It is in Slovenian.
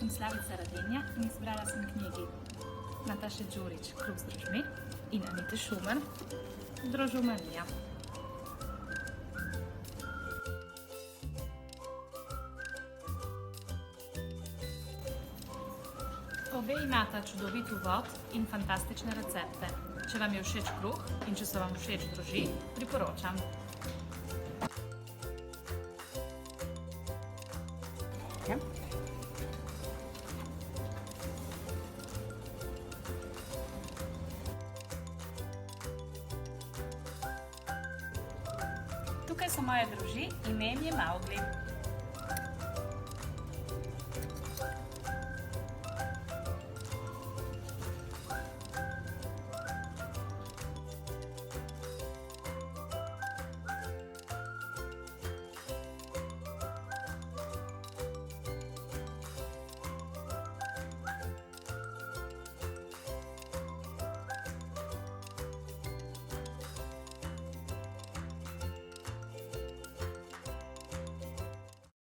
sem Slavica Radenja in izbrala sem knjigi Nataše Đurić Kruh s drožmi in Anite Šuman Drožomanija. Obe imata čudovit uvod in fantastične recepte. Če vam je všeč kruh in če so vam všeč droži, priporočam. Ja. Tukaj so moje droži, ime jim je Mowgli.